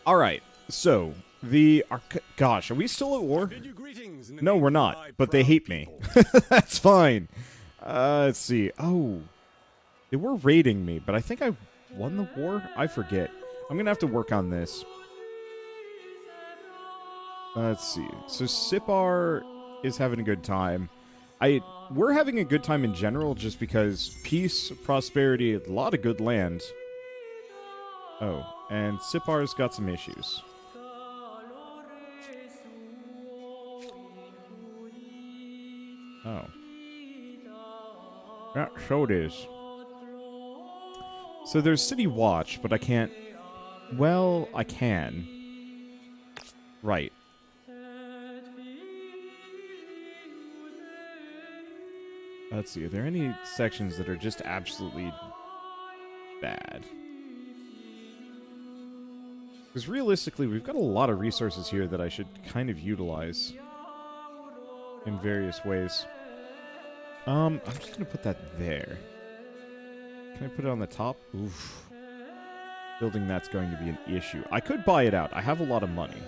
Alright, so, gosh, are we still at war? No, we're not, but they hate me. That's fine. Let's see. Oh, they were raiding me, but I think I won the war? I forget. I'm gonna have to work on this. Let's see. So Sipar is having a good time. We're having a good time in general just because peace, prosperity, a lot of good land. Oh, and Sipar's got some issues. Oh. Yeah, so it is. So there's City Watch, but I can't... Well, I can. Right. Let's see, are there any sections that are just absolutely bad? Because realistically, we've got a lot of resources here that I should kind of utilize in various ways. I'm just going to put that there. Can I put it on the top? Oof. Building that's going to be an issue. I could buy it out. I have a lot of money.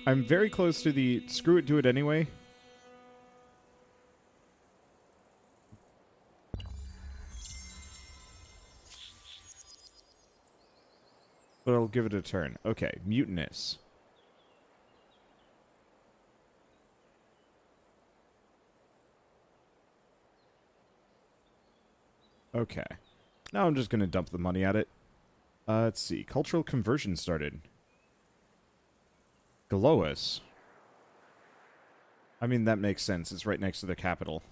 I'm very close to the... Screw it, do it anyway. But I'll give it a turn. Okay, mutinous. Okay. Now I'm just going to dump the money at it. Let's see. Cultural conversion started. Galois. I mean, that makes sense. It's right next to the capital.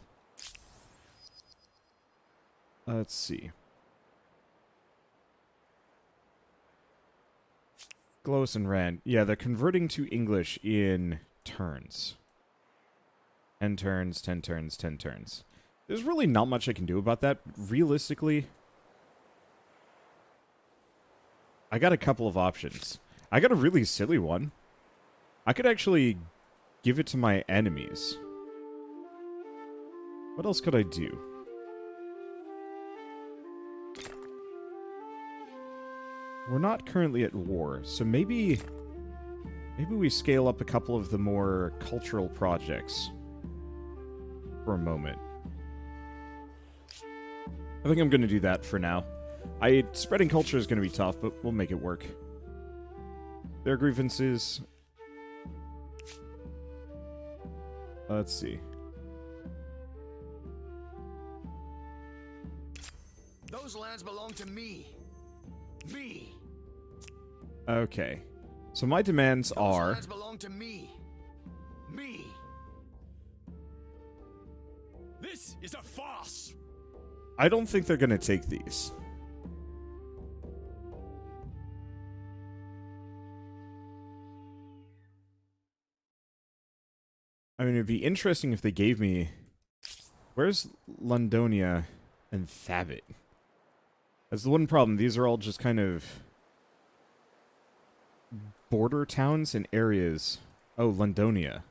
Let's see. Galois and Rand. Yeah, they're converting to English in turns. 10 turns, 10 turns, 10 turns. There's really not much I can do about that. Realistically, I got a couple of options. I got a really silly one. I could actually give it to my enemies. What else could I do? We're not currently at war, so maybe we scale up a couple of the more cultural projects for a moment. I think I'm going to do that for now. Spreading culture is going to be tough, but we'll make it work. Their grievances... Let's see. Those lands belong to me. Me. Okay. So my demands are... Those lands belong to me. Me. This is a farce. I don't think they're going to take these. I mean, it'd be interesting if they gave me... Where's Londonia and Thabit? That's the one problem. These are all just kind of... border towns and areas. Oh, Londonia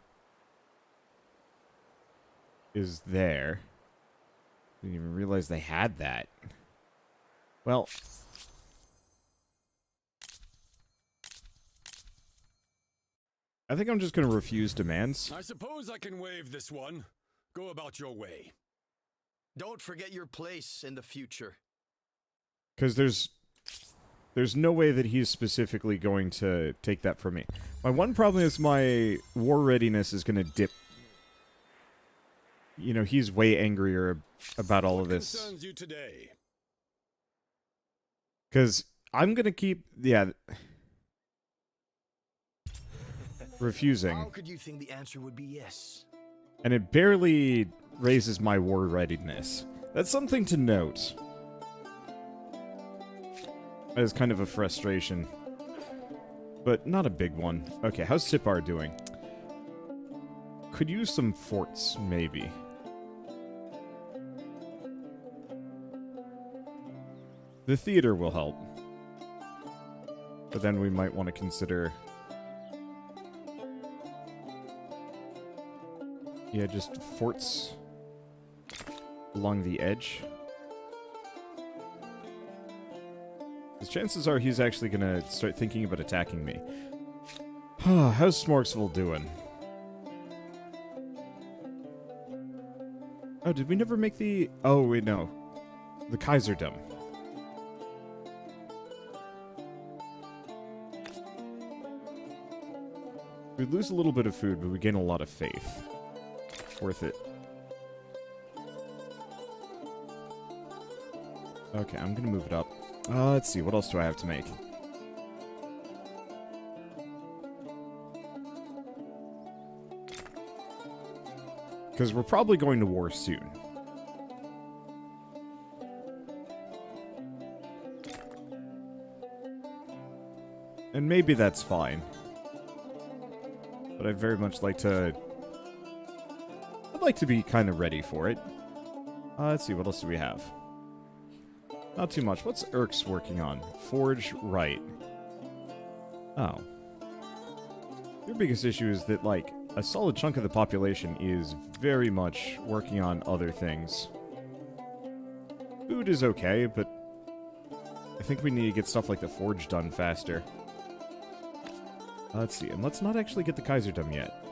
is there. Didn't even realize they had that. Well... I think I'm just going to refuse demands. I suppose I can waive this one. Go about your way. Don't forget your place in the future. Because there's no way that he's specifically going to take that from me. My one problem is my war readiness is going to dip. You know, he's way angrier about all of this. What concerns you today? Because I'm going to keep... Yeah... refusing. How could you think the answer would be yes? And it barely raises my war readiness. That's something to note. That is kind of a frustration. But not a big one. Okay, how's Sipar doing? Could use some forts, maybe. The theater will help. But then we might want to consider... Yeah, just forts along the edge. The chances are he's actually gonna start thinking about attacking me. How's Smorksville doing? Oh, did we never make the... Oh, wait, no. The Kaiserdom. We lose a little bit of food, but we gain a lot of faith. Worth it. Okay, I'm gonna move it up. Let's see, what else do I have to make? Because we're probably going to war soon. And maybe that's fine. But I'd very much like to... I'd like to be kind of ready for it. Let's see, what else do we have? Not too much. What's Erk's working on? Forge right. Oh. Your biggest issue is that, like, a solid chunk of the population is very much working on other things. Food is okay, but I think we need to get stuff like the forge done faster. Let's see, and let's not actually get the Kaiserdom yet.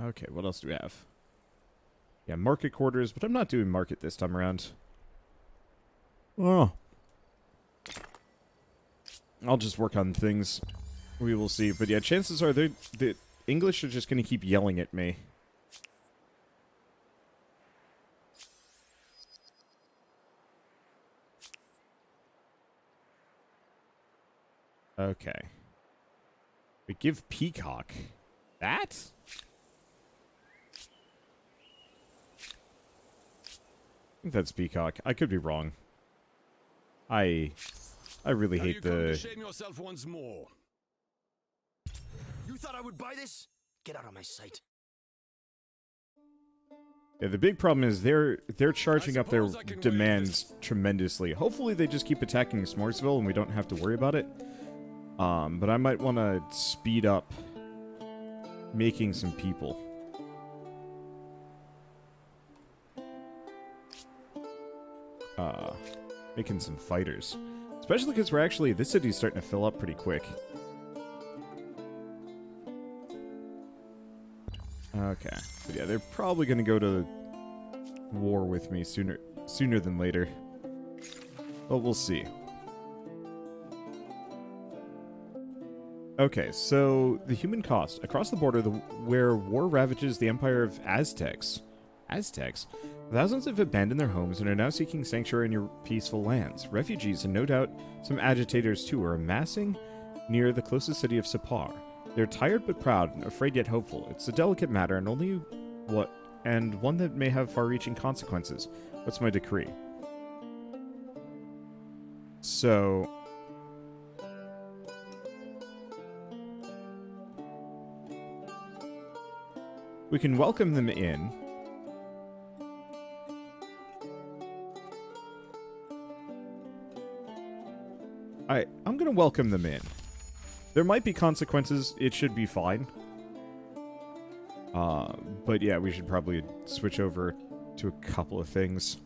Okay, what else do we have? Yeah, market quarters, but I'm not doing market this time around. Oh. I'll just work on things. We will see. But yeah, chances are the English are just going to keep yelling at me. Okay. We give Peacock. That? I think that's Peacock. I could be wrong. I really hate the... Shame yourself once more. You thought I would buy this? Get out of my sight. Yeah, the big problem is they're charging up their demands tremendously. Hopefully they just keep attacking Smorksville and we don't have to worry about it. But I might want to speed up making some people. Making some fighters. Especially because we're actually... This city's starting to fill up pretty quick. Okay. But yeah, they're probably going to go to war with me sooner than later. But we'll see. Okay, so the human cost. Across the border, where war ravages the empire of Aztecs. Aztecs? Thousands have abandoned their homes and are now seeking sanctuary in your peaceful lands. Refugees, and no doubt some agitators too, are amassing near the closest city of Sipar. They're tired but proud, afraid yet hopeful. It's a delicate matter, and one that may have far-reaching consequences. What's my decree? So... we can welcome them in. I'm gonna welcome them in. There might be consequences. It should be fine. But yeah, we should probably switch over to a couple of things.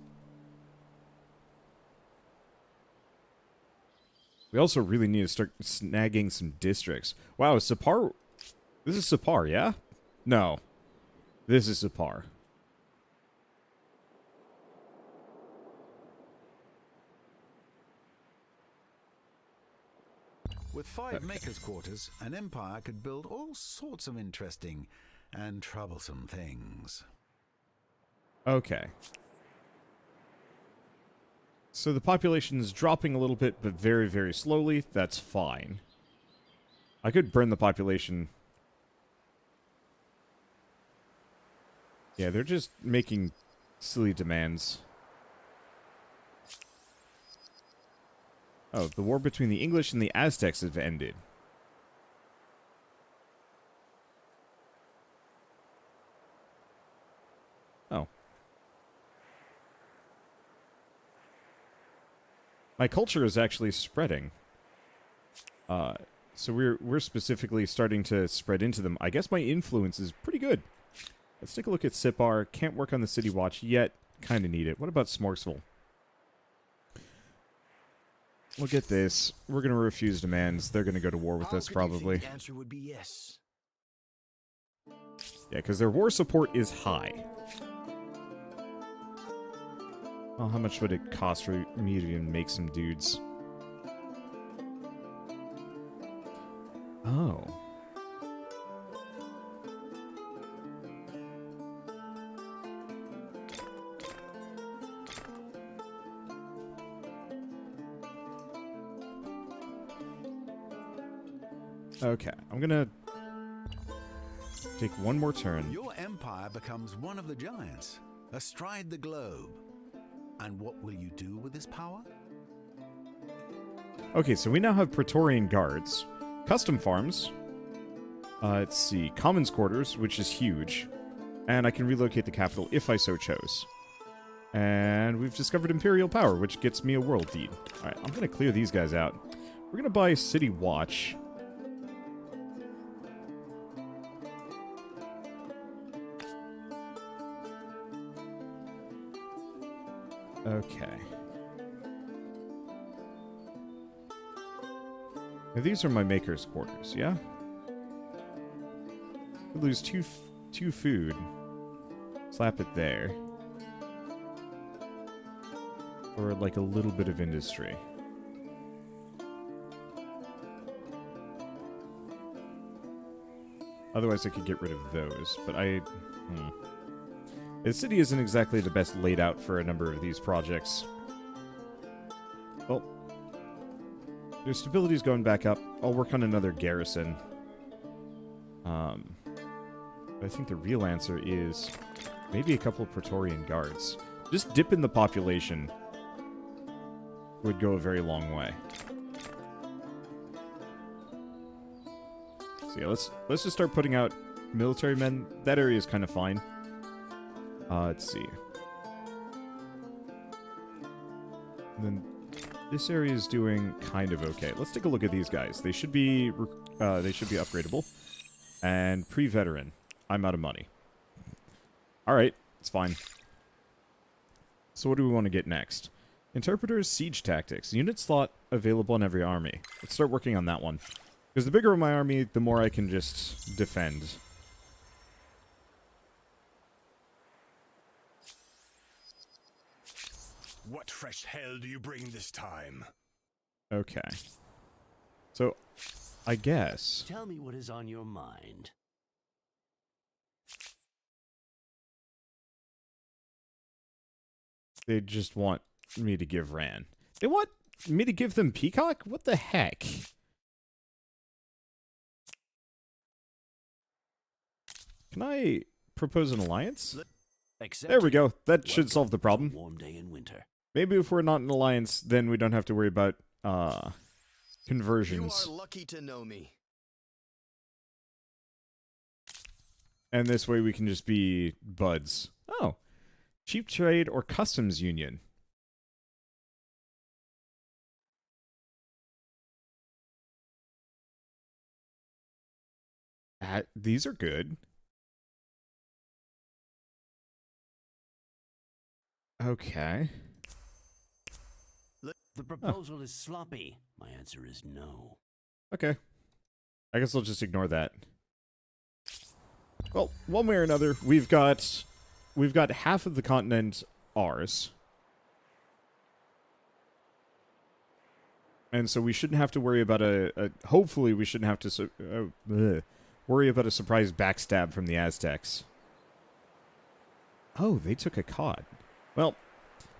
We also really need to start snagging some districts. Wow, Sipar... This is Sipar, yeah? No. This is Sipar. With 5 makers' quarters, an empire could build all sorts of interesting and troublesome things. Okay. So the population is dropping a little bit, but very, very slowly. That's fine. I could burn the population. Yeah, they're just making silly demands. Oh, the war between the English and the Aztecs have ended. Oh. My culture is actually spreading. So we're specifically starting to spread into them. I guess my influence is pretty good. Let's take a look at Sipar. Can't work on the City Watch yet. kind of need it. What about Smorksville? Look at this. We're going to refuse demands. They're going to go to war with us, probably. The answer would be yes. Yeah, because their war support is high. Well, how much would it cost for me to even make some dudes? Oh. Okay, I'm gonna take one more turn. Your empire becomes one of the giants, astride the globe. And what will you do with this power? Okay, so we now have Praetorian Guards, custom farms, let's see, Commons Quarters, which is huge, and I can relocate the capital if I so chose. And we've discovered Imperial Power, which gets me a world deed. Alright, I'm gonna clear these guys out. We're gonna buy City Watch. Okay. Now these are my maker's quarters, yeah? We lose two food. Slap it there. Or like a little bit of industry. Otherwise I could get rid of those, but the city isn't exactly the best laid out for a number of these projects. Well, their stability's going back up. I'll work on another garrison. I think the real answer is maybe a couple of Praetorian Guards. Just dip in the population would go a very long way. So yeah, let's just start putting out military men. That area is kind of fine. Let's see. And then this area is doing kind of okay. Let's take a look at these guys. They should be upgradable. And pre-veteran. I'm out of money. Alright, it's fine. So what do we want to get next? Interpreters, siege tactics. Unit slot available in every army. Let's start working on that one. Because the bigger my army, the more I can just defend. What fresh hell do you bring this time? Okay. So, I guess... Tell me what is on your mind. They just want me to give Ran. They want me to give them Peacock? What the heck? Can I propose an alliance? There we go. That should solve the problem. Warm day in winter. Maybe if we're not an alliance, then we don't have to worry about conversions. You are lucky to know me. And this way we can just be buds. Oh. Cheap trade or customs union. These are good. Okay. The proposal is sloppy. My answer is no. Okay. I guess I'll just ignore that. Well, one way or another, we've got half of the continent ours. And so we shouldn't have to worry about hopefully we shouldn't have to worry about a surprise backstab from the Aztecs. Oh, they took a cod. Well,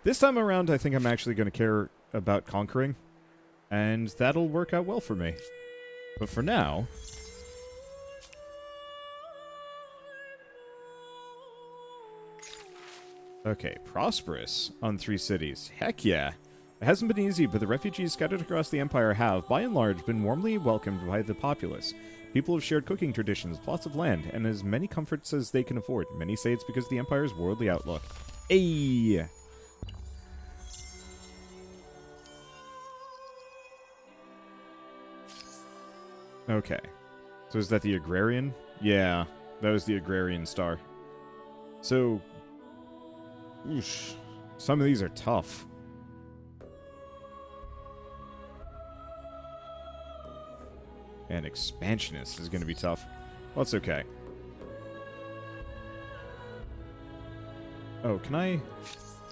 this time around I think I'm actually going to care about conquering. And that'll work out well for me. But for now... Okay, prosperous on 3 cities. Heck yeah. It hasn't been easy, but the refugees scattered across the Empire have, by and large, been warmly welcomed by the populace. People have shared cooking traditions, plots of land, and as many comforts as they can afford. Many say it's because of the Empire's worldly outlook. Ayy! Okay. So is that the agrarian? Yeah, that was the agrarian star. So... Oosh. Some of these are tough. And expansionist is going to be tough. Well, that's okay. Oh, can I...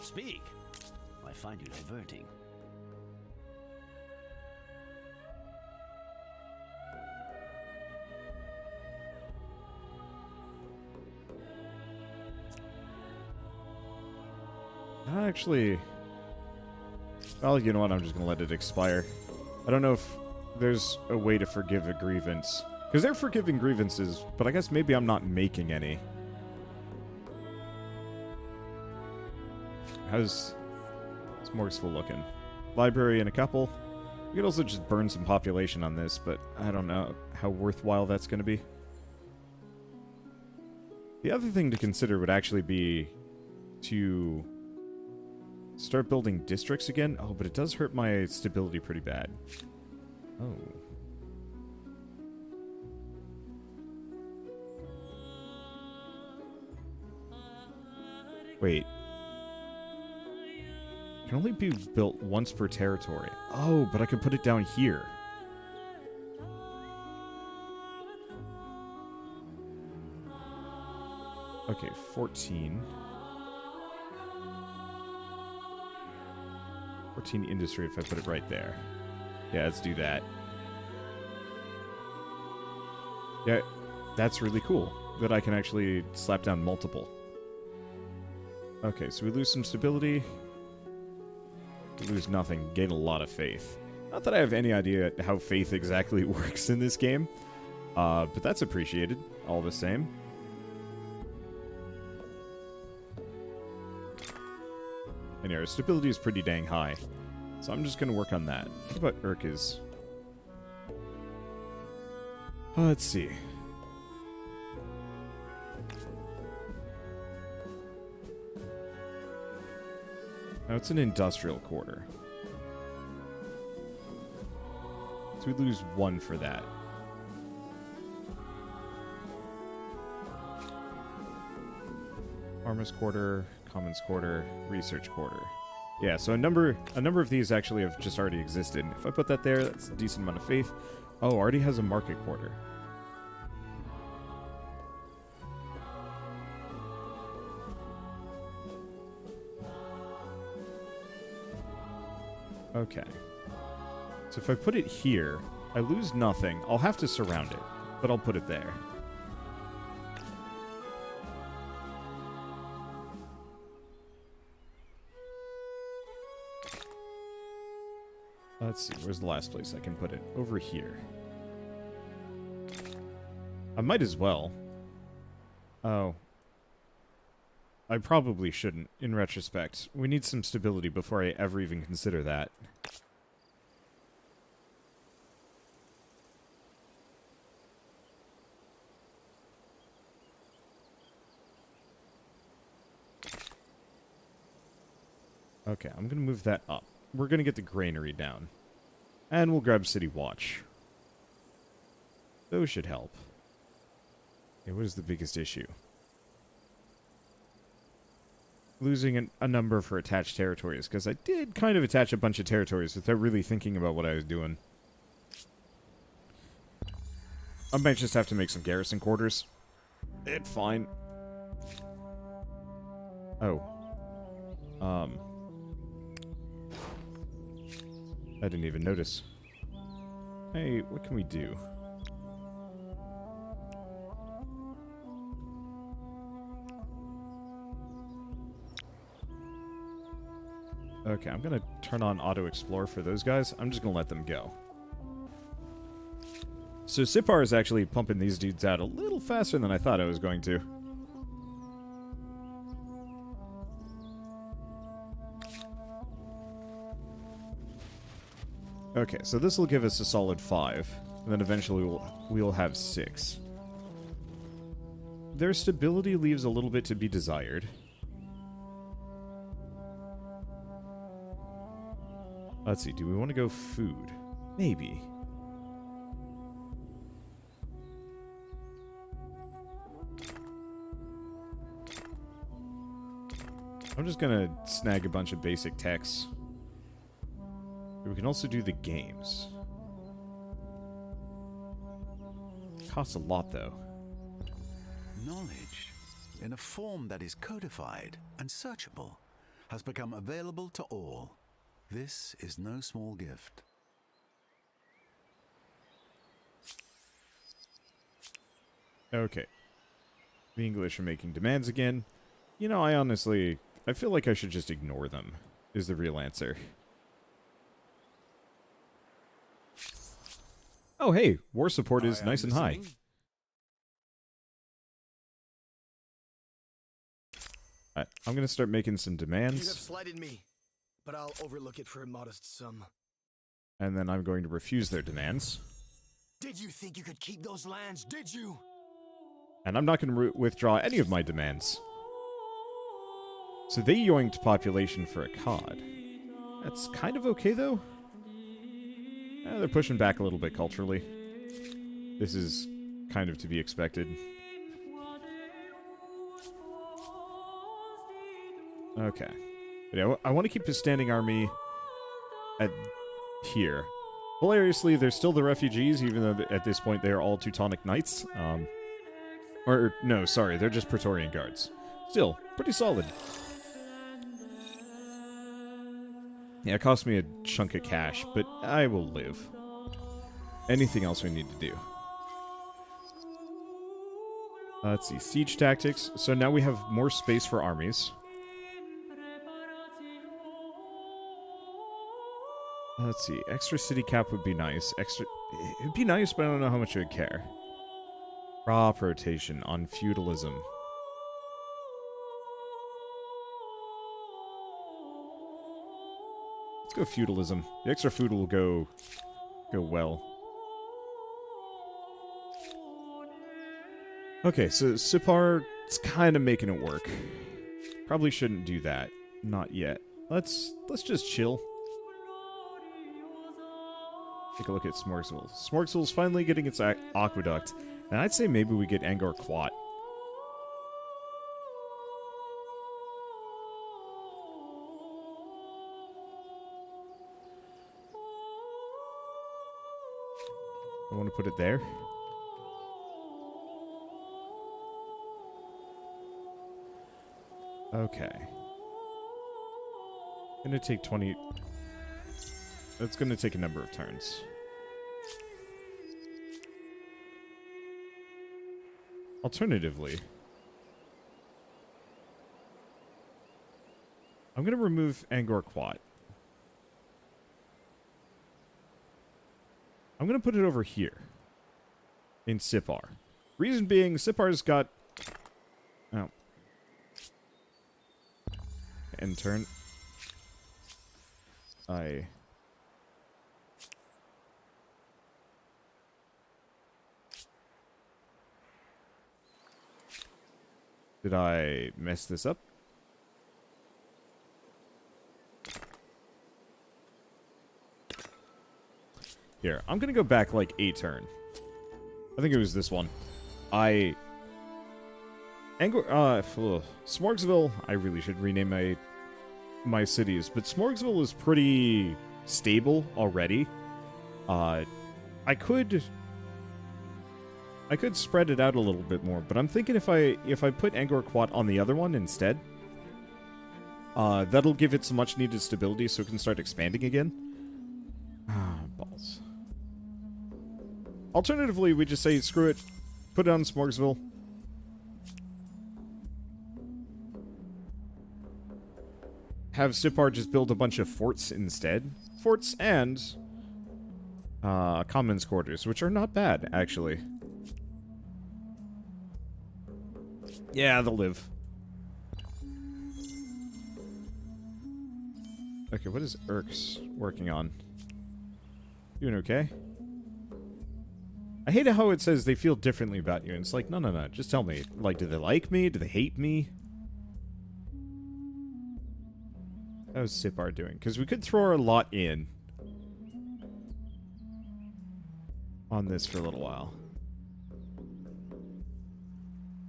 Speak. I find you diverting. Actually... Well, you know what? I'm just going to let it expire. I don't know if there's a way to forgive a grievance. Because they're forgiving grievances, but I guess maybe I'm not making any. How's Morgsville looking? Library and a couple. You could also just burn some population on this, but I don't know how worthwhile that's going to be. The other thing to consider would actually be to start building districts again. Oh, but it does hurt my stability pretty bad. Oh. Wait. Can only be built once per territory. Oh, but I could put it down here. Okay, 14. 14 industry if I put it right there. Yeah, let's do that. Yeah, that's really cool that I can actually slap down multiple. Okay, so we lose some stability. We lose nothing, gain a lot of faith. Not that I have any idea how faith exactly works in this game, but that's appreciated all the same. And our stability is pretty dang high, so I'm just going to work on that. What about Urka's? Let's see. Now it's an industrial quarter. So we lose 1 for that. Farmers quarter, commons quarter, research quarter. Yeah, so a number of these actually have just already existed. If I put that there, that's a decent amount of faith. Oh, already has a market quarter. Okay. So if I put it here, I lose nothing. I'll have to surround it, but I'll put it there. Let's see, where's the last place I can put it? Over here. I might as well. Oh. I probably shouldn't, in retrospect. We need some stability before I ever even consider that. Okay, I'm going to move that up. We're going to get the granary down. And we'll grab City Watch. Those should help. Okay, what is the biggest issue? Losing a number for attached territories, because I did kind of attach a bunch of territories without really thinking about what I was doing. I might just have to make some garrison quarters. It's fine. Oh. I didn't even notice. Hey, what can we do? Okay, I'm gonna turn on Auto Explore for those guys. I'm just gonna let them go. So Sipar is actually pumping these dudes out a little faster than I thought I was going to. Okay, so this will give us a solid 5, and then eventually we'll have 6. Their stability leaves a little bit to be desired. Let's see, do we want to go food? Maybe. I'm just gonna snag a bunch of basic techs. We can also do the games. Costs a lot, though. Knowledge, in a form that is codified and searchable, has become available to all. This is no small gift. Okay. The English are making demands again. You know, I feel like I should just ignore them, is the real answer. Oh, hey, war support is nice and high. Alright, I'm gonna start making some You have demands, slighted me, but I'll overlook it for a modest sum. and then I'm going to refuse their demands. Did you think you could keep those lands? Did you? And I'm not going to withdraw any of my demands. So they yoinked population for a cod. That's kind of okay, though. They're pushing back a little bit culturally. This is kind of to be expected. Okay. But yeah, I want to keep a standing army at here. Hilariously, there's still the refugees, even though at this point they are all Teutonic Knights. Or, no, sorry, they're just Praetorian Guards. Still, pretty solid. Yeah, it cost me a chunk of cash, but I will live. Anything else we need to do? Let's see, siege tactics. So now we have more space for armies. Let's see, extra city cap would be nice. It'd be nice, but I don't know how much I would care. Crop rotation on feudalism. Let's go feudalism. The extra food will go well. Okay, so Sipar, it's kind of making it work. Probably shouldn't do that. Not yet. Let's just chill. Take a look at Smorgsville. Smorgsville's finally getting its aqueduct. And I'd say maybe we get Angkor Wat. I want to put it there. Okay. Gonna take 20... It's gonna take a number of turns. Alternatively, I'm going to remove Angkor Wat. I'm going to put it over here in Sipar. Reason being, Sipar's got... Oh. End turn. Did I mess this up? Here, I'm gonna go back like a turn. I think it was this one. Smorgsville, I really should rename my cities, but Smorgsville is pretty stable already. I could spread it out a little bit more, but I'm thinking if I put Angkor Wat on the other one instead, that'll give it some much needed stability so it can start expanding again. Balls. Alternatively, we just say, screw it, put it on Smorgsville. Have Sipar just build a bunch of forts instead. Forts and commons quarters, which are not bad, actually. Yeah, they'll live. Okay, what is Urks working on? Doing okay? I hate how it says they feel differently about you, and it's like, no, just tell me. Like, do they like me? Do they hate me? How's Sipar doing? Because we could throw our lot in on this for a little while.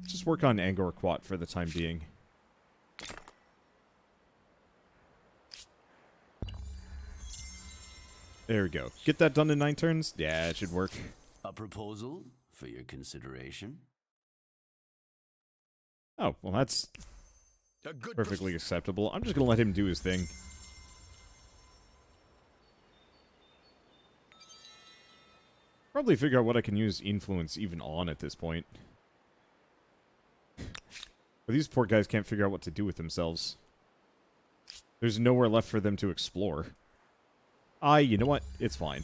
Just work on Angkor Wat for the time being. There we go. Get that done in 9 turns? Yeah, it should work. A proposal for your consideration? Oh, well, that's A good perfectly acceptable. I'm just gonna let him do his thing. Probably figure out what I can use influence even on at this point. But these poor guys can't figure out what to do with themselves. There's nowhere left for them to explore. You know what? It's fine.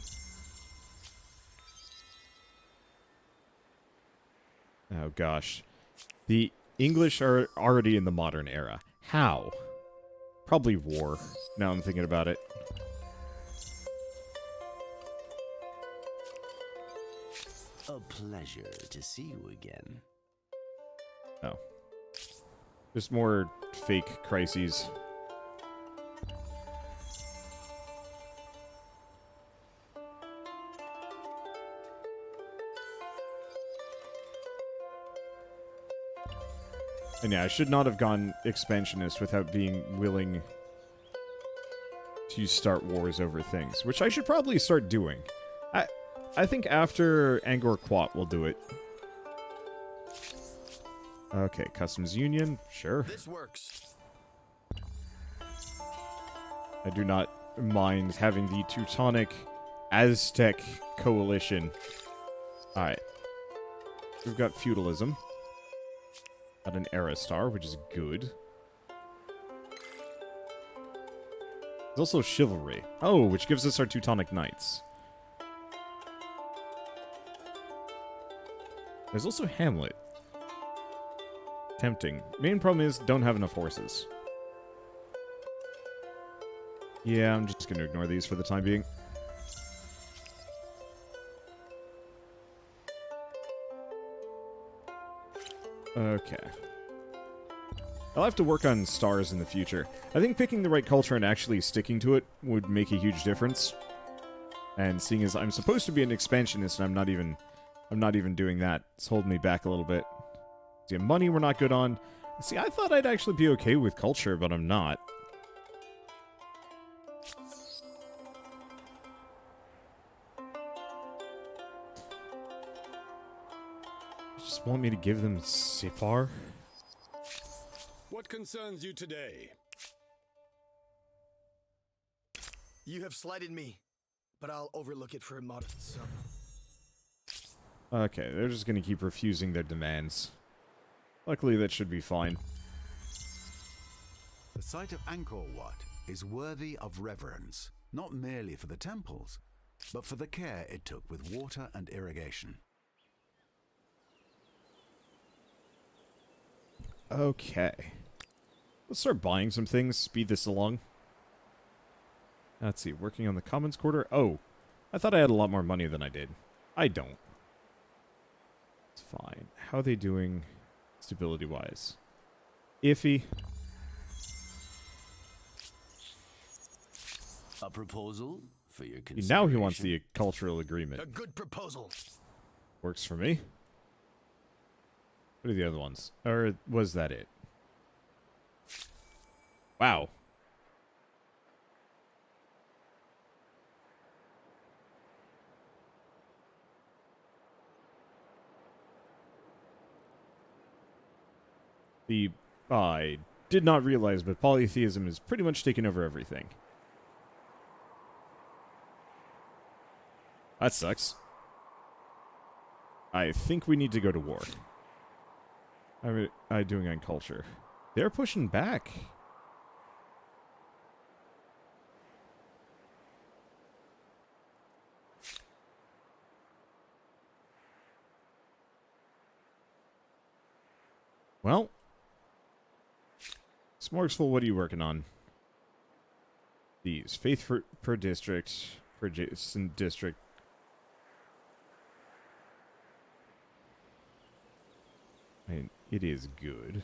Oh, gosh. The English are already in the modern era. How? Probably war, now I'm thinking about it. A pleasure to see you again. Oh. Just more fake crises. And yeah, I should not have gone expansionist without being willing to start wars over things, which I should probably start doing. I think after Angkor Wat we'll do it. Okay, Customs Union, sure. This works. I do not mind having the Teutonic Aztec coalition. Alright. We've got feudalism. Got an era star, which is good. There's also chivalry. Oh, which gives us our Teutonic Knights. There's also Hamlet. Tempting. Main problem is, don't have enough horses. Yeah, I'm just gonna ignore these for the time being. Okay. I'll have to work on stars in the future. I think picking the right culture and actually sticking to it would make a huge difference. And seeing as I'm supposed to be an expansionist and I'm not even doing that, it's holding me back a little bit. See, money we're not good on. See, I thought I'd actually be okay with culture, but I'm not. Just want me to give them Sipar? What concerns you today? You have slighted me, but I'll overlook it for a modest sum. Okay, they're just gonna keep refusing their demands. Luckily, that should be fine. The site of Angkor Wat is worthy of reverence, not merely for the temples, but for the care it took with water and irrigation. Okay. Let's start buying some things, speed this along. Let's see, working on the Commons Quarter. Oh, I thought I had a lot more money than I did. I don't. It's fine. How are they doing stability-wise? Iffy. A proposal for your consideration? Now he wants the cultural agreement. A good proposal. Works for me. What are the other ones? Or was that it? Wow. I did not realize, but polytheism is pretty much taking over everything. That sucks. I think we need to go to war. How are doing on culture? They're pushing back. Well, Smorgasful, what are you working on? These. Faith per district. Per district. I mean, it is good.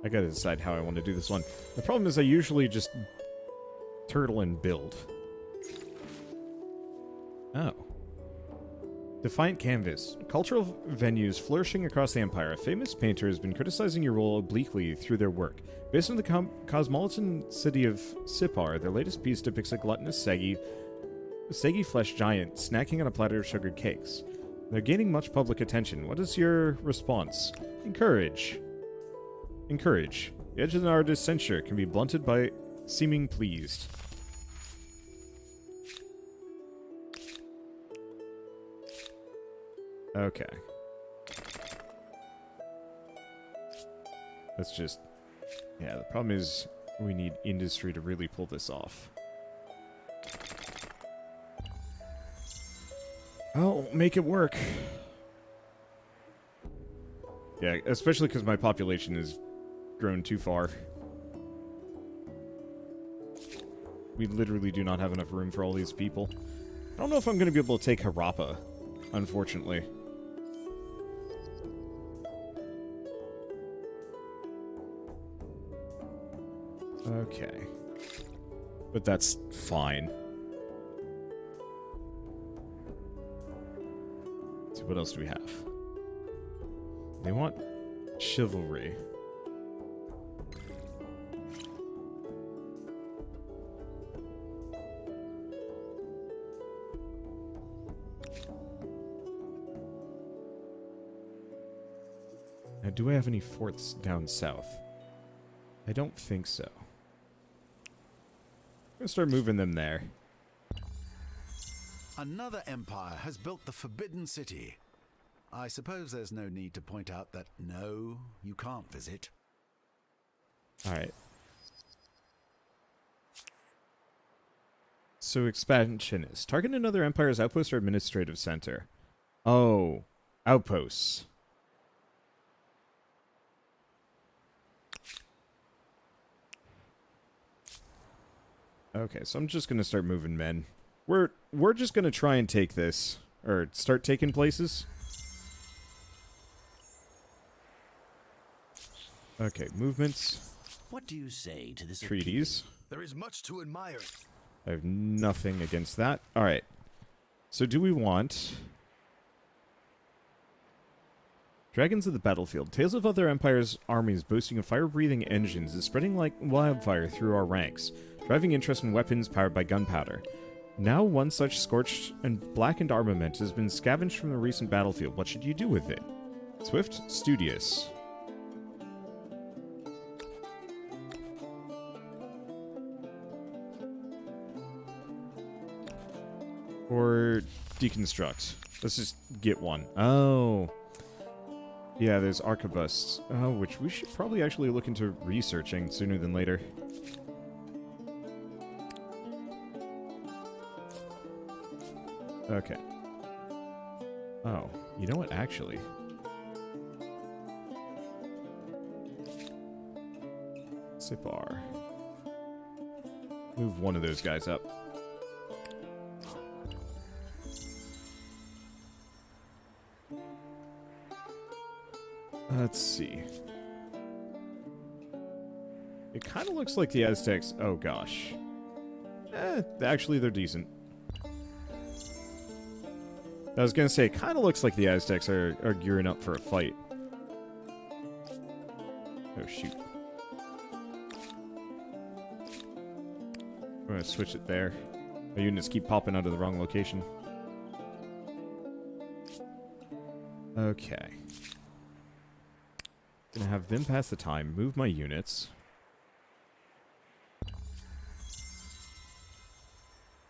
I gotta decide how I want to do this one. The problem is I usually just turtle and build. Oh. Defiant Canvas. Cultural venues flourishing across the Empire. A famous painter has been criticizing your role obliquely through their work. Based on the cosmopolitan city of Sipar, their latest piece depicts a gluttonous saggy-fleshed giant snacking on a platter of sugared cakes. They're gaining much public attention. What is your response? Encourage. Encourage. The edge of an artist's censure can be blunted by seeming pleased. Okay. Let's just... Yeah, the problem is we need industry to really pull this off. I'll make it work. Yeah, especially because my population has grown too far. We literally do not have enough room for all these people. I don't know if I'm going to be able to take Harappa, unfortunately. Okay. But that's fine. Let's see, what else do we have? They want chivalry. Now, do I have any forts down south? I don't think so. I'm gonna start moving them there. Another empire has built the Forbidden City. I suppose there's no need to point out that no, you can't visit. Alright. So expansionist. Target another empire's outpost or administrative center. Oh. Outposts. Okay, so I'm just gonna start moving men. We're just gonna try and take this. Or start taking places. Okay, movements. What do you say to this Treaties. There is much to admire. I have nothing against that. Alright. So do we want... Dragons of the Battlefield. Tales of other empires' armies boasting of fire-breathing engines is spreading like wildfire through our ranks, driving interest in weapons powered by gunpowder. Now one such scorched and blackened armament has been scavenged from the recent battlefield. What should you do with it? Swift, studious. Or deconstruct. Let's just get one. Oh. Yeah, there's arquebusts. Oh, which we should probably actually look into researching sooner than later. Okay. Oh, you know what, actually? Sipar. Move one of those guys up. Let's see. It kind of looks like the Aztecs... Oh, gosh. Actually, they're decent. I was gonna say, it kind of looks like the Aztecs are gearing up for a fight. Oh, shoot. I'm gonna switch it there. My units keep popping out of the wrong location. Okay. Gonna have them pass the time, move my units.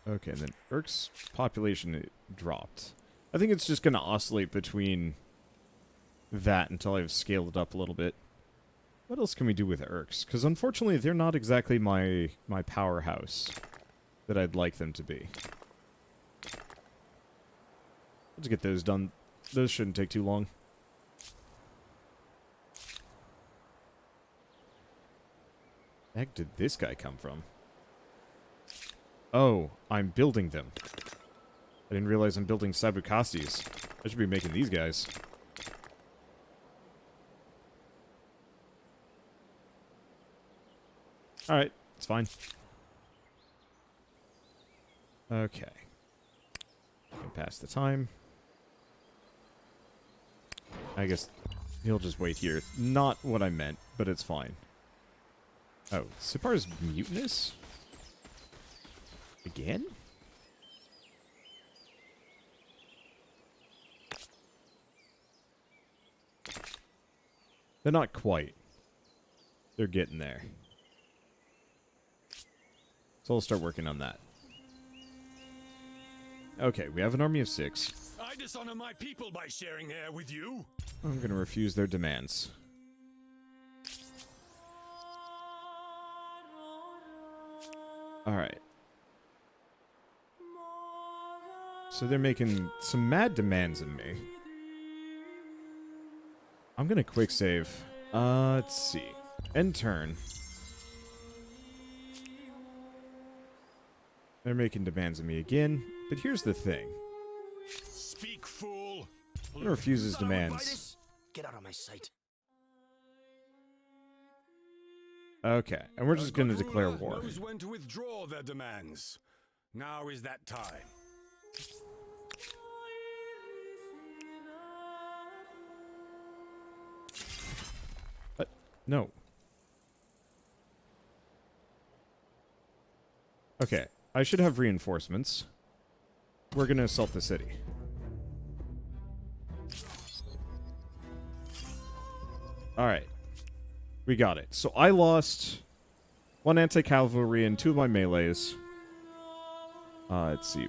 Okay, and then Urk's population dropped. I think it's just gonna oscillate between that until I've scaled it up a little bit. What else can we do with Urks? Because unfortunately, they're not exactly my powerhouse that I'd like them to be. Let's get those done. Those shouldn't take too long. The heck did this guy come from? Oh, I'm building them. I didn't realize I'm building Sabukastis. I should be making these guys. Alright, it's fine. Okay. Pass the time. I guess he'll just wait here. Not what I meant, but it's fine. Oh, Sipar's mutinous? Again? They're not quite. They're getting there. So I'll start working on that. Okay, we have an army of 6. I dishonor my people by sharing air with you. I'm going to refuse their demands. Alright. So they're making some mad demands of me. I'm going to quick save. Let's see. End turn. They're making demands of me again. But here's the thing. Speak, fool. I'm going to refuse his demands. Vitus, get out of my sight. Okay, and we're just going to Good declare ruler war. knows when to withdraw their demands. Now is that time. No. Okay, I should have reinforcements. We're going to assault the city. Alright. We got it. So I lost 1 anti-cavalry and 2 of my melees. Let's see.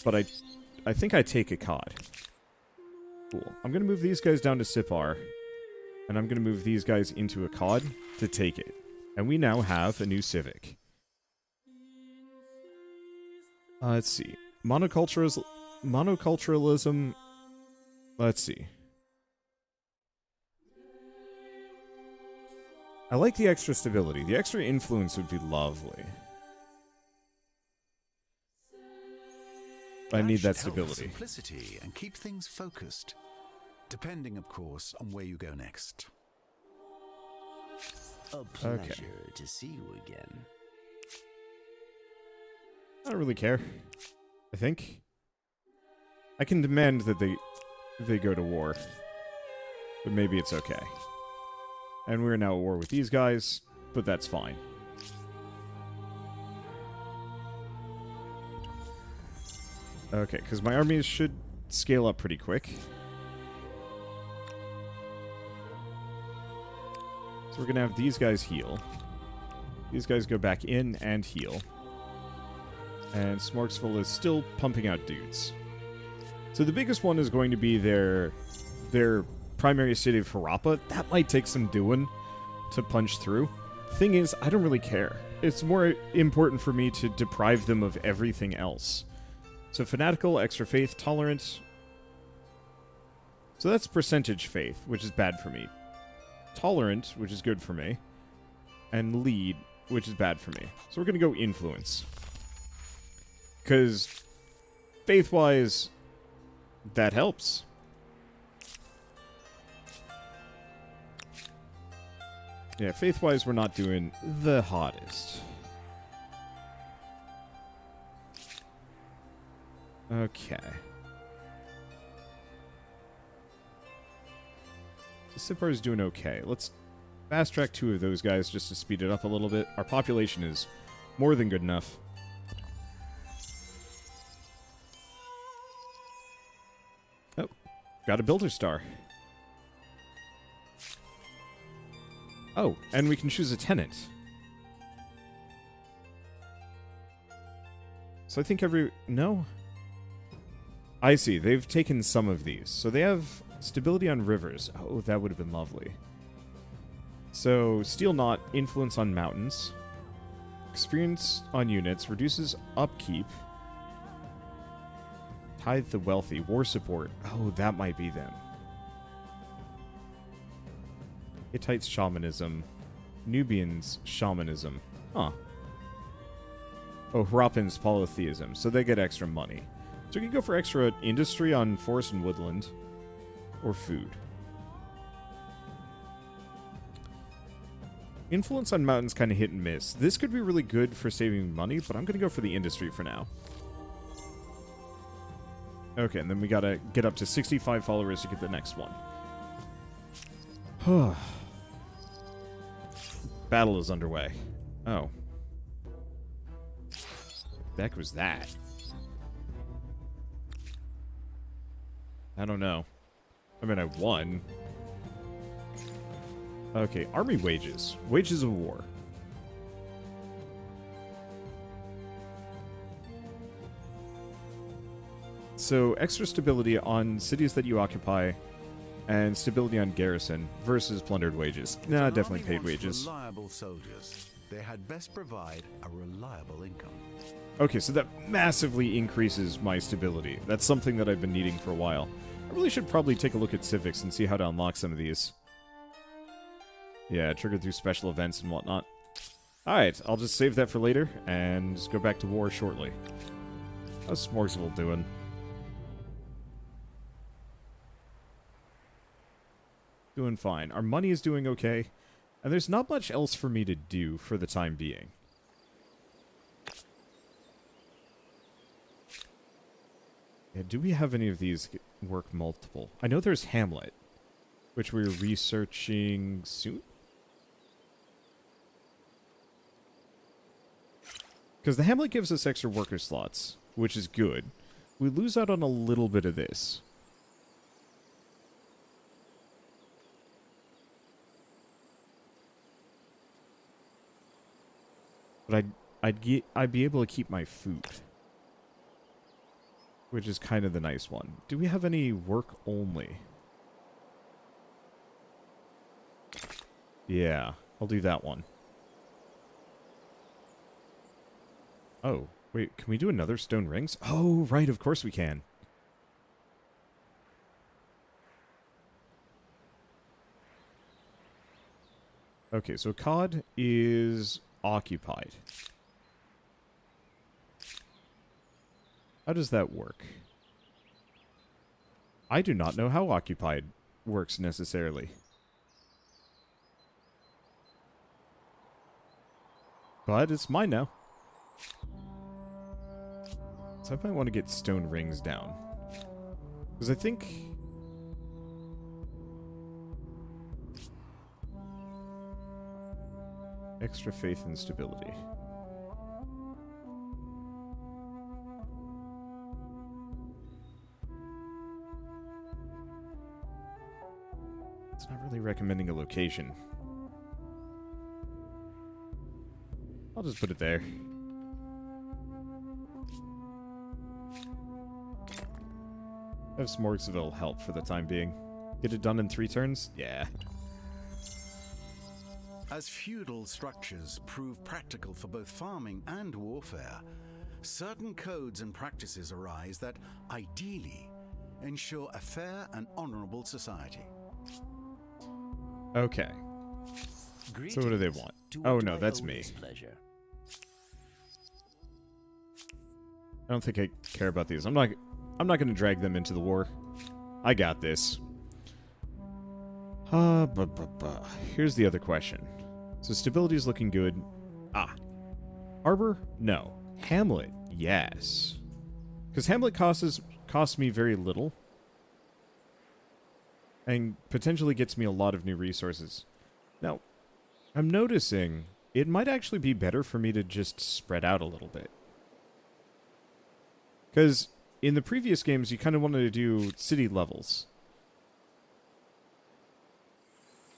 But I think I take a cod. Cool. I'm going to move these guys down to Sipar. And I'm going to move these guys into a cod to take it. And we now have a new civic. Let's see. Monoculturalism. Let's see. I like the extra stability. The extra influence would be lovely. I need that should help with stability. Simplicity and keep things focused. Depending, of course, on where you go next. A pleasure to see you again. I don't really care. I think. I can demand that they go to war. But maybe it's okay. And we're now at war with these guys, but that's fine. Okay, because my armies should scale up pretty quick. So we're going to have these guys heal. These guys go back in and heal. And Smorksville is still pumping out dudes. So the biggest one is going to be their primary city of Harappa. That might take some doing to punch through. Thing is, I don't really care. It's more important for me to deprive them of everything else. So fanatical, extra faith, tolerant. So that's percentage faith, which is bad for me. Tolerant, which is good for me. And lead, which is bad for me. So we're going to go influence. Because faith-wise, that helps. Yeah, faith-wise, we're not doing the hottest. Okay. So Sipar is doing okay. Let's fast-track 2 of those guys just to speed it up a little bit. Our population is more than good enough. Oh, got a Builder Star. Oh, and we can choose a tenant. So I think no? I see. They've taken some of these. So they have stability on rivers. Oh, that would have been lovely. So, Steel Knot, influence on mountains. Experience on units, reduces upkeep. Tithe the wealthy, war support. Oh, that might be them. Hittites shamanism. Nubians shamanism. Huh. Oh, Harappans polytheism. So they get extra money. So we can go for extra industry on forest and woodland. Or food. Influence on mountains kind of hit and miss. This could be really good for saving money, but I'm going to go for the industry for now. Okay, and then we got to get up to 65 followers to get the next one. Battle is underway. Oh. The heck was that? I don't know. I mean, I won. Okay, army wages. Wages of war. So, extra stability on cities that you occupy, and stability on garrison versus plundered wages. If Nah, an definitely army paid wants wages. Reliable soldiers. They had best provide a reliable income. Okay, so that massively increases my stability. That's something that I've been needing for a while. I really should probably take a look at civics and see how to unlock some of these. Yeah, triggered through special events and whatnot. Alright, I'll just save that for later, and go back to war shortly. How's Smorgsville doing? Doing fine. Our money is doing okay, and there's not much else for me to do for the time being. Yeah, do we have any of these work multiple? I know there's Hamlet, which we're researching soon. Because the Hamlet gives us extra worker slots, which is good. We lose out on a little bit of this. But I'd be able to keep my food. Which is kind of the nice one. Do we have any work only? Yeah, I'll do that one. Oh, wait, can we do another stone rings? Oh, right, of course we can. Okay, so COD is occupied. How does that work? I do not know how occupied works necessarily. But it's mine now. So I might want to get stone rings down. Because I think... extra faith and stability. It's not really recommending a location. I'll just put it there. Have Smorgsville help for the time being. Get it done in 3 turns? Yeah. As feudal structures prove practical for both farming and warfare, certain codes and practices arise that, ideally, ensure a fair and honorable society. Okay. So what do they want? Oh no, that's me. I don't think I care about these. I'm not going to drag them into the war. I got this. Here's the other question. So stability is looking good. Harbor? No. Hamlet? Yes. Because Hamlet costs me very little. And potentially gets me a lot of new resources. Now, I'm noticing it might actually be better for me to just spread out a little bit. Because in the previous games, you kind of wanted to do city levels.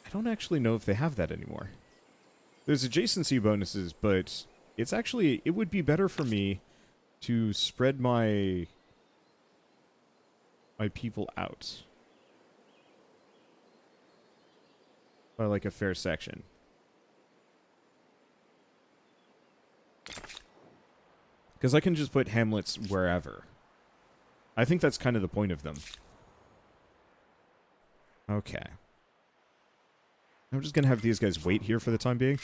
I don't actually know if they have that anymore. There's adjacency bonuses, but it's actually... it would be better for me to spread my people out. By like a fair section. Because I can just put hamlets wherever. I think that's kind of the point of them. Okay. I'm just going to have these guys wait here for the time being.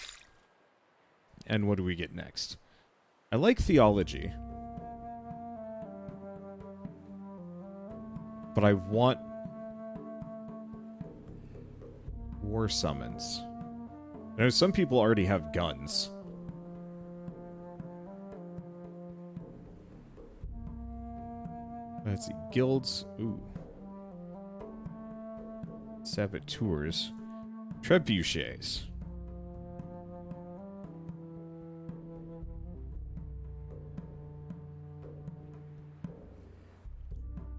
And what do we get next? I like theology. But I want war summons. I know some people already have guns. Let's see. Guilds. Ooh. Saboteurs. Trebuchets.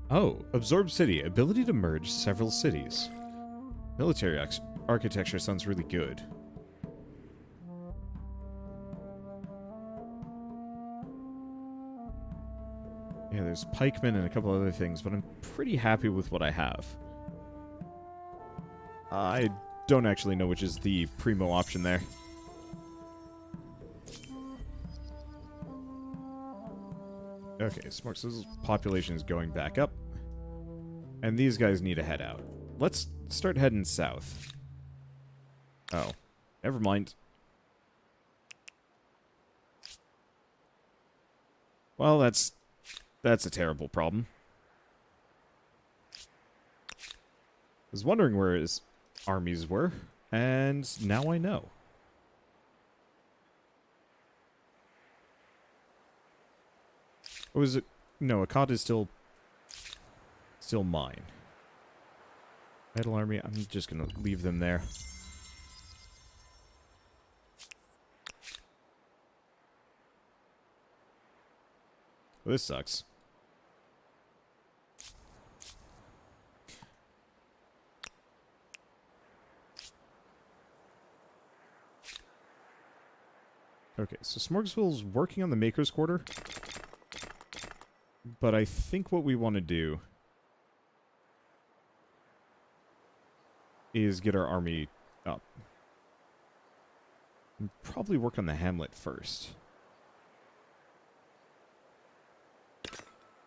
Oh, absorb city. Ability to merge several cities. Military architecture sounds really good. Yeah, there's pikemen and a couple other things, but I'm pretty happy with what I have. I don't actually know which is the primo option there. Okay, Smart Sizzle's population is going back up. And these guys need to head out. Let's start heading south. Oh, never mind. Well, that's a terrible problem. I was wondering where his armies were, and now I know. Or was it? No, Akkad is still mine. Idle army, I'm just gonna leave them there. Well, this sucks. Okay, so Smorgasville's working on the Maker's Quarter. But I think what we want to do is get our army up. And probably work on the Hamlet first.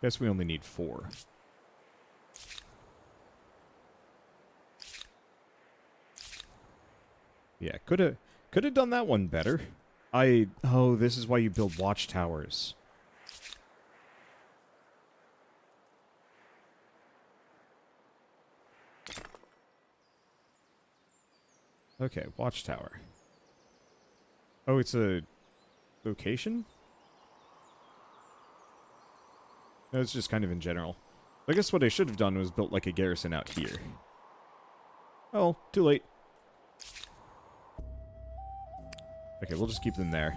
Guess we only need 4. Yeah, could have done that one better. Oh, this is why you build watchtowers. Okay, watchtower. Oh, it's a location? No, it's just kind of in general. I guess what I should have done was built like a garrison out here. Oh, too late. Okay, we'll just keep them there.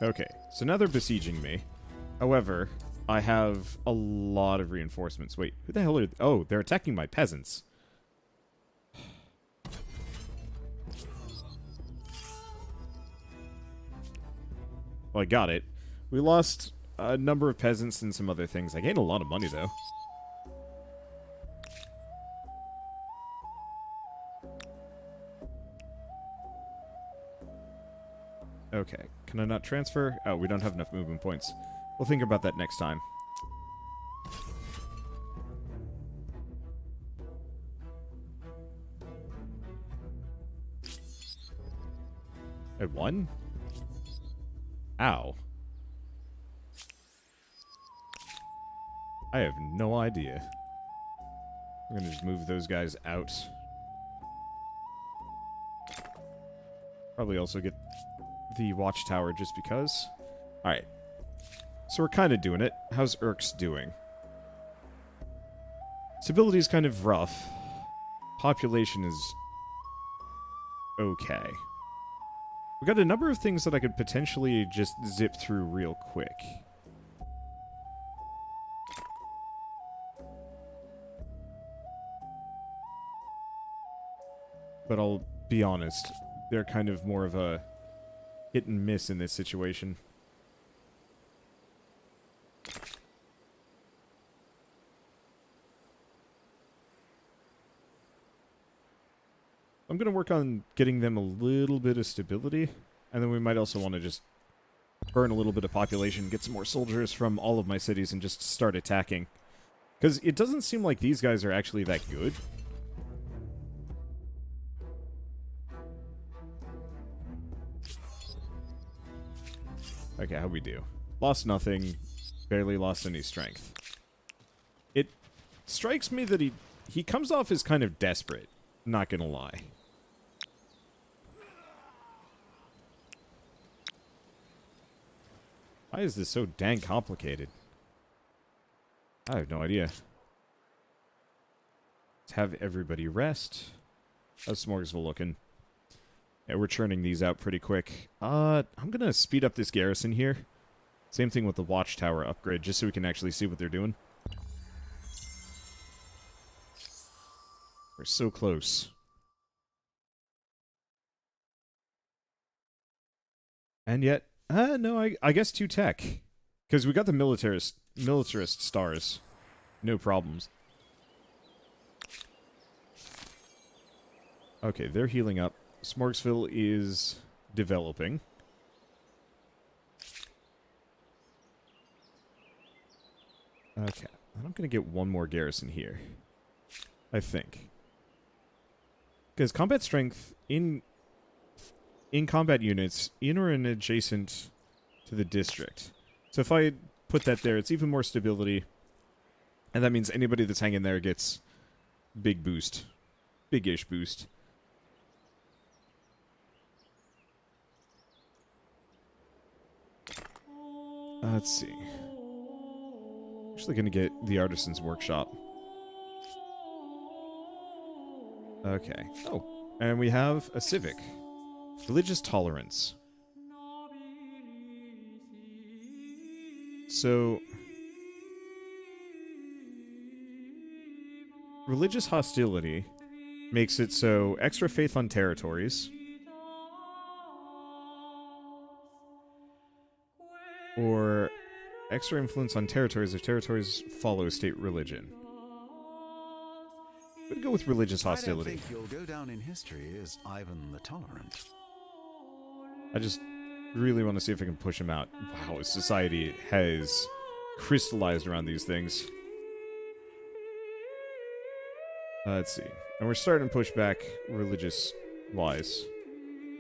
Okay, so now they're besieging me. However, I have a lot of reinforcements. Wait, who the hell are... Oh, they're attacking my peasants. Well, I got it. We lost a number of peasants and some other things. I gained a lot of money, though. Okay, can I not transfer? Oh, we don't have enough movement points. We'll think about that next time. I won? Ow. I have no idea. I'm gonna just move those guys out. Probably also get the watchtower just because. Alright. So we're kind of doing it. How's Urk's doing? Stability is kind of rough. Population is okay. We got a number of things that I could potentially just zip through real quick. But I'll be honest, they're kind of more of a hit and miss in this situation. I'm going to work on getting them a little bit of stability, and then we might also want to just burn a little bit of population, get some more soldiers from all of my cities, and just start attacking. Because it doesn't seem like these guys are actually that good. Okay, how'd we do? Lost nothing, barely lost any strength. It strikes me that he comes off as kind of desperate, not gonna lie. Why is this so dang complicated? I have no idea. Let's have everybody rest. How's Smorgasville looking? Yeah, we're churning these out pretty quick. I'm gonna speed up this garrison here. Same thing with the watchtower upgrade, just so we can actually see what they're doing. We're so close. And yet, no, I guess 2 tech. Because we got the militarist stars. No problems. Okay, they're healing up. Smorgasville is developing. Okay, and I'm going to get one more garrison here. I think. Because combat strength in combat units in or in adjacent to the district. So if I put that there, it's even more stability. And that means anybody that's hanging there gets big boost. Big-ish boost. Let's see. Actually gonna get the Artisan's Workshop. Okay. Oh, and we have a civic. Religious tolerance. So, religious hostility makes it so extra faith on territories, or extra influence on territories if territories follow state religion. We'd go with religious hostility. I don't think you'll go down in history as Ivan the Tolerant. I just really want to see if I can push him out. Wow, society has crystallized around these things. Let's see. And we're starting to push back religious-wise.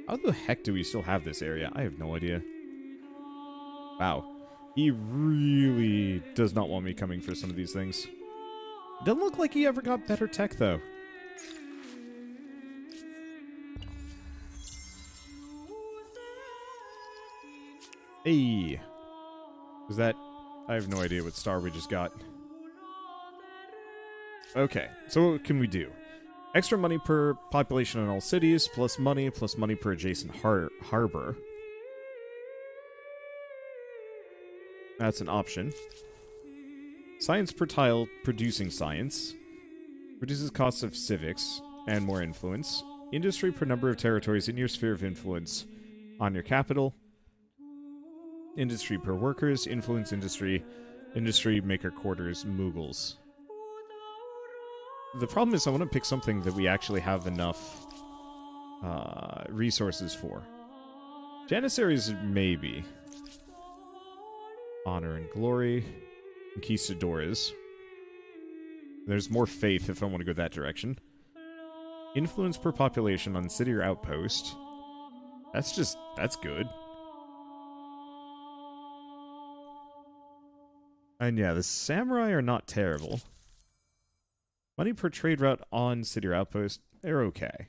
How the heck do we still have this area? I have no idea. Wow. He really does not want me coming for some of these things. Doesn't look like he ever got better tech, though. Hey. Was that... I have no idea what star we just got. Okay, so what can we do? Extra money per population in all cities, plus money per adjacent harbor. That's an option. Science per tile producing science. Reduces costs of civics and more influence. Industry per number of territories in your sphere of influence on your capital. Industry per workers, influence industry, industry maker quarters, Mughals. The problem is I want to pick something that we actually have enough resources for. Janissaries, maybe. Honor and glory. Conquistadores. There's more faith if I want to go that direction. Influence per population on city or outpost. That's good. And yeah, the samurai are not terrible. Money per trade route on city or outpost, they're okay.